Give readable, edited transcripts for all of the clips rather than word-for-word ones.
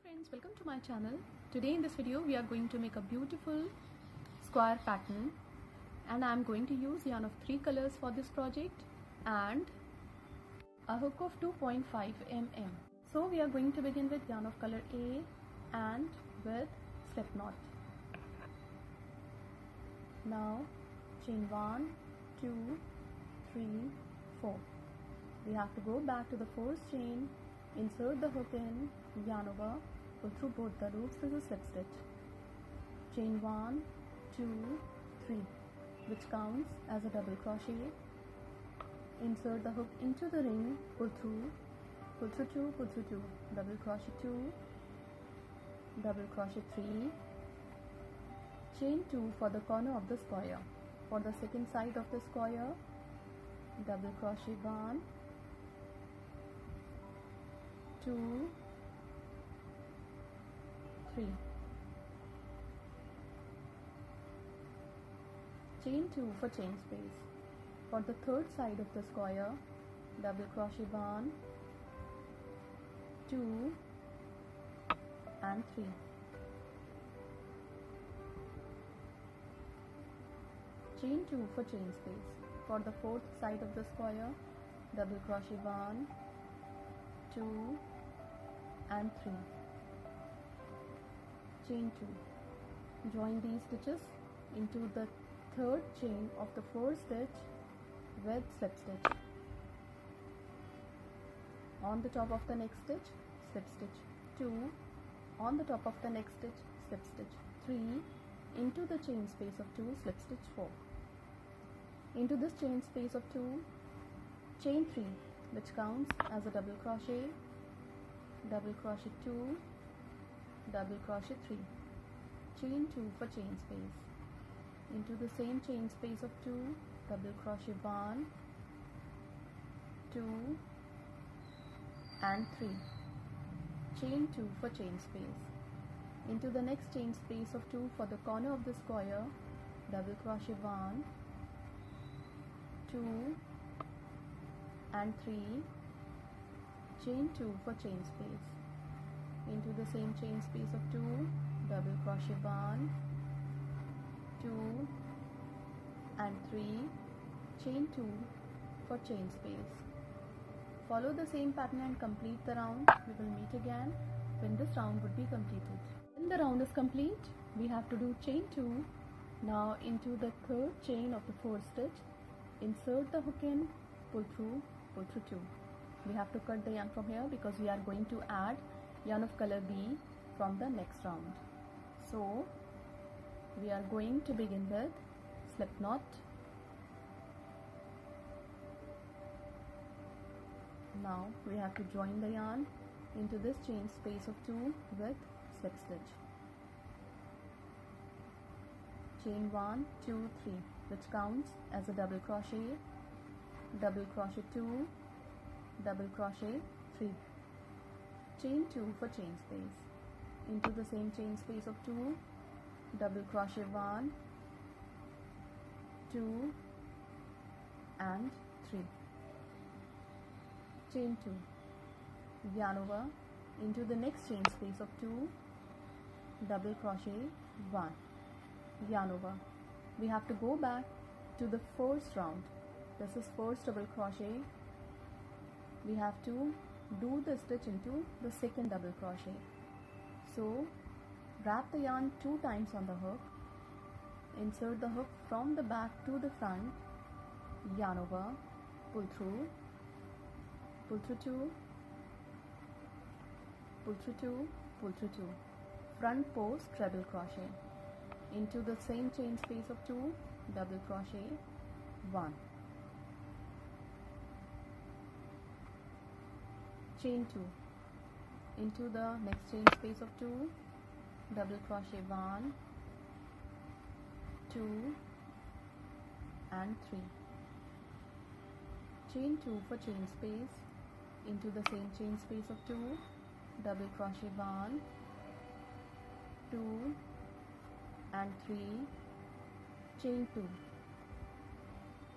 friends, welcome to my channel. Today in this video we are going to make a beautiful square pattern, and I am going to use yarn of 3 colors for this project and a hook of 2.5 mm. So we are going to begin with yarn of color A and with slip knot. Now chain 1, 2, 3, 4. We have to go back to the first chain, insert the hook in, yarn over, pull through both the loops. This is slip stitch. Chain 1, 2, 3, which counts as a double crochet. Insert the hook into the ring, pull through 2, pull through 2, double crochet 2, double crochet 3, chain 2 for the corner of the square. For the second side of the square, double crochet 1, 2, 3, chain 2 for chain space. For the third side of the square, double crochet 1, 2 and 3. Chain 2 for chain space. For the fourth side of the square, double crochet 1, 2 and 3. Chain 2. Join these stitches into the third chain of the fourth stitch with slip stitch. On the top of the next stitch, slip stitch 2. On the top of the next stitch, slip stitch 3. Into the chain space of 2, slip stitch 4. Into this chain space of 2, chain 3, which counts as a double crochet 2, double crochet 3, chain 2 for chain space. Into the same chain space of 2, double crochet 1, 2 and 3, chain 2 for chain space. Into the next chain space of 2 for the corner of the square, double crochet 1, 2 and 3, chain 2 for chain space. Into the same chain space of 2, double crochet 1, 2 and 3, chain 2 for chain space. Follow the same pattern and complete the round. We will meet again when this round would be completed. When the round is complete, we have to do chain 2. Now into the third chain of the fourth stitch, insert the hook in, pull through 2. We have to cut the yarn from here because we are going to add yarn of color B from the next round. So we are going to begin with slip knot. Now we have to join the yarn into this chain space of 2 with slip stitch. Chain 1, 2, 3, which counts as a double crochet 2, double crochet 3, chain 2 for chain space. Into the same chain space of 2, double crochet 1, 2 and 3, chain 2, yarn over into the next chain space of 2, double crochet 1, yarn over. We have to go back to the first round. This is first double crochet. We have to do the stitch into the second double crochet. So wrap the yarn 2 times on the hook, insert the hook from the back to the front, yarn over, pull through 2, pull through 2, pull through 2, front post treble crochet. Into the same chain space of 2, double crochet 1, chain 2. Into the next chain space of 2, double crochet 1, 2 and 3, chain 2 for chain space. Into the same chain space of 2, double crochet 1, 2 and 3, chain 2.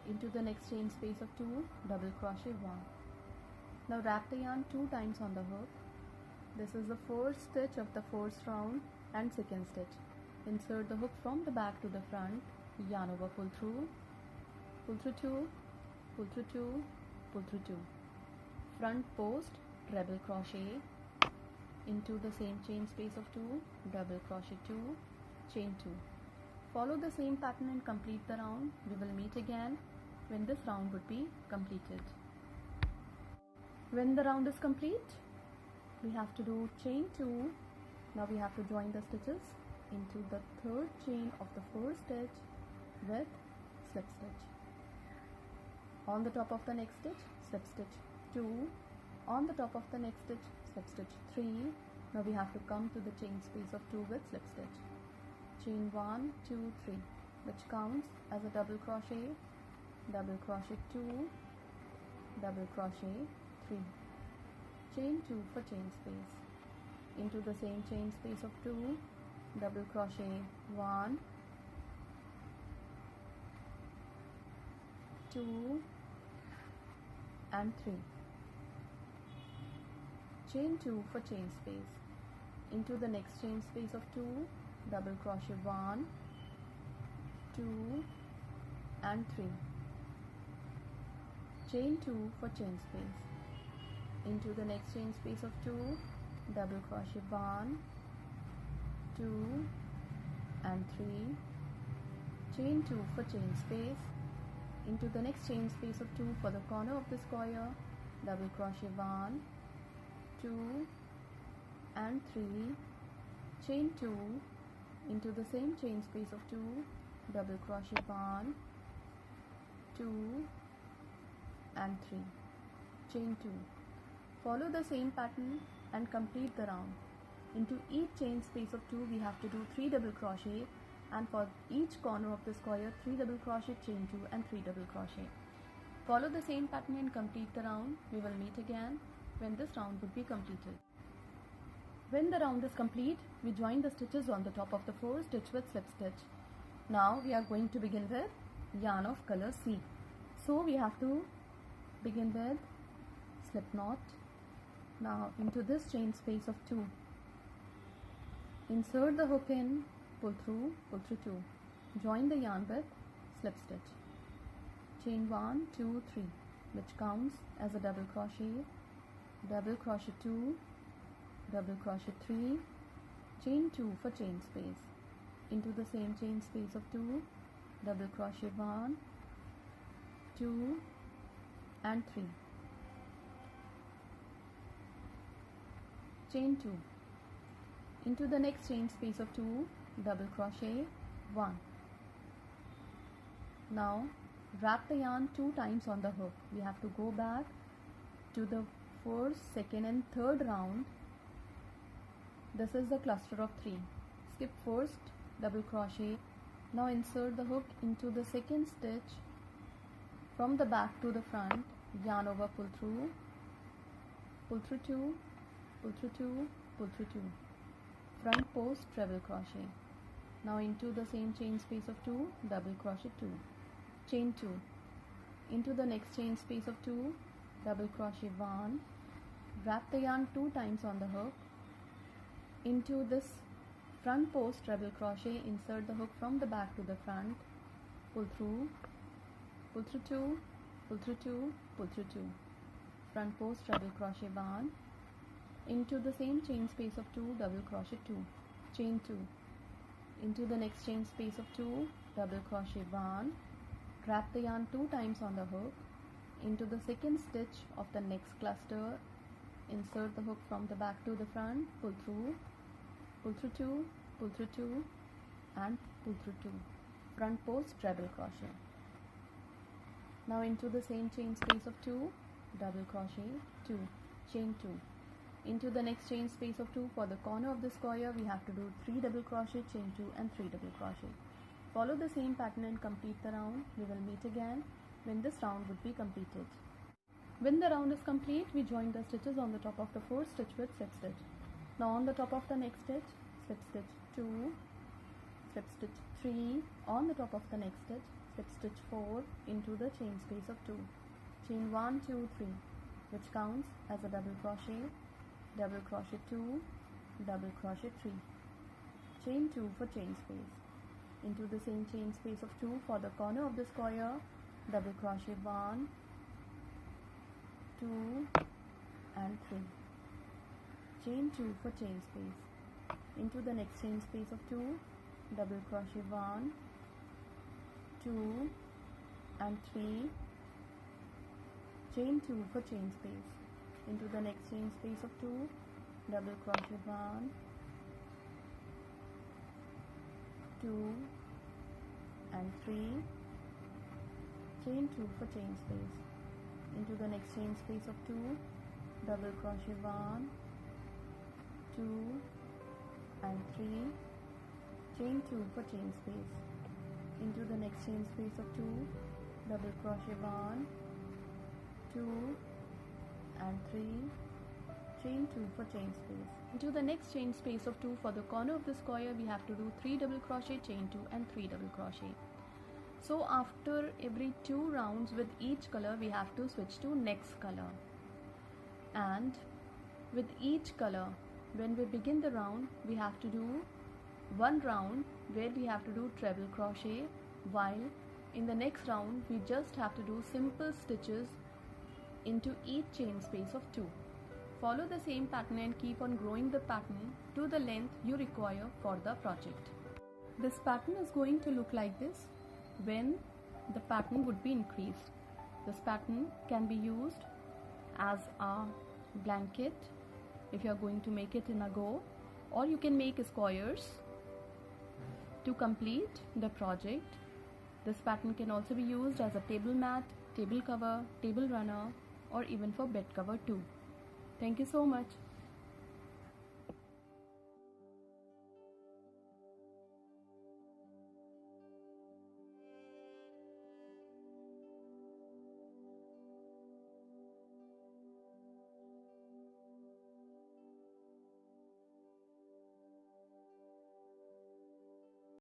Into the next chain space of 2, double crochet 1. Now wrap the yarn 2 times on the hook, This is the first stitch of the first round and second stitch. Insert the hook from the back to the front, yarn over, pull through 2, pull through 2, pull through 2. Front post treble crochet into the same chain space of 2, double crochet 2, chain 2. Follow the same pattern and complete the round. We will meet again when this round would be completed. When the round is complete, we have to do chain 2. Now we have to join the stitches into the third chain of the first stitch with slip stitch. On the top of the next stitch, slip stitch 2. On the top of the next stitch, slip stitch 3. Now we have to come to the chain space of 2 with slip stitch. Chain 1, 2, 3, which counts as a double crochet 2, double crochet 3. Chain 2 for chain space. Into the same chain space of 2, double crochet 1, 2 and 3. Chain 2 for chain space. Into the next chain space of 2, double crochet 1, 2 and 3. Chain 2 for chain space. Into the next chain space of 2, double crochet 1, 2 and 3. Chain 2 for chain space. Into the next chain space of 2 for the corner of the square, double crochet 1, 2 and 3. Chain 2 into the same chain space of 2, double crochet 1, 2 and 3. Chain 2. Follow the same pattern and complete the round. Into each chain space of 2 we have to do 3 double crochet, and for each corner of the square 3 double crochet, chain 2 and 3 double crochet. Follow the same pattern and complete the round. We will meet again when this round would be completed. When the round is complete, we join the stitches on the top of the first stitch with slip stitch. Now we are going to begin with yarn of color C. So we have to begin with slip knot. Now into this chain space of 2, insert the hook in, pull through 2. Join the yarn with slip stitch. Chain 1, 2, 3, which counts as a double crochet 2, double crochet 3, chain 2 for chain space. Into the same chain space of 2, double crochet 1, 2 and 3. Chain 2. Into the next chain space of 2, double crochet 1. Now wrap the yarn 2 times on the hook. We have to go back to the first, second and third round. This is the cluster of 3. Skip first, double crochet. Now insert the hook into the second stitch from the back to the front, yarn over, pull through 2, pull through 2, pull through 2. Front post treble crochet. Now into the same chain space of 2, double crochet 2, chain 2. Into the next chain space of 2, double crochet 1. Wrap the yarn 2 times on the hook. Into this front post treble crochet, insert the hook from the back to the front, pull through 2, pull through 2, pull through 2. Front post treble crochet 1. Into the same chain space of 2, double crochet 2, chain 2. Into the next chain space of 2, double crochet 1. Wrap the yarn 2 times on the hook. Into the second stitch of the next cluster, insert the hook from the back to the front, pull through 2, pull through 2 and pull through 2. Front post treble crochet. Now into the same chain space of 2, double crochet 2, chain 2. Into the next chain space of 2 for the corner of the square, we have to do 3 double crochet, chain 2 and 3 double crochet. Follow the same pattern and complete the round. We will meet again when this round would be completed. When the round is complete, we join the stitches on the top of the first stitch with slip stitch. Now on the top of the next stitch, slip stitch 2, slip stitch 3, on the top of the next stitch, slip stitch 4 into the chain space of 2, chain 1, 2, 3, which counts as a double crochet double crochet 2, double crochet 3, chain 2 for chain space. Into the same chain space of 2 for the corner of the square, double crochet 1, 2 and 3, chain 2 for chain space. Into the next chain space of 2, double crochet 1, 2 and 3, chain 2 for chain space. Into the next chain space of 2, double crochet 1, 2 and 3, chain 2 for chain space. Into the next chain space of 2, double crochet 1, 2 and 3, chain 2 for chain space. Into the next chain space of 2, double crochet 1, 2 and 3, chain 2 for chain space. Into the next chain space of 2 for the corner of the square, we have to do 3 double crochet, chain 2 and 3 double crochet. So after every 2 rounds with each color, we have to switch to next color. And with each color, when we begin the round, we have to do one round where we have to do treble crochet, while in the next round we just have to do simple stitches into each chain space of 2. Follow the same pattern and keep on growing the pattern to the length you require for the project. This pattern is going to look like this when the pattern would be increased. This pattern can be used as a blanket if you are going to make it in a go, or you can make squares to complete the project. This pattern can also be used as a table mat, table cover, table runner, or even for bed cover too. Thank you so much.